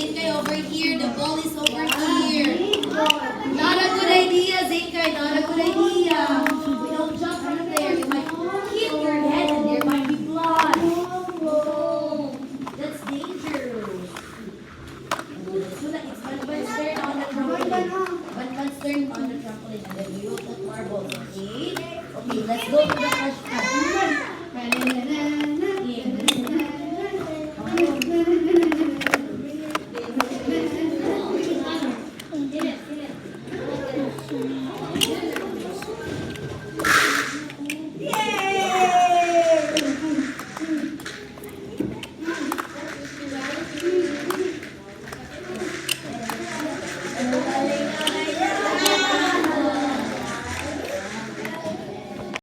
Zinkay over here. The ball is over here. Not a good idea, Zinkay. Not a good idea. We don't jump from there. You might hit your head and there might be blood. Oh, that's dangerous. So that it's Banban's turn on the trampoline. Banban's turn on the trampoline. And then we will put marbles, okay? Okay, let's go to the cash card.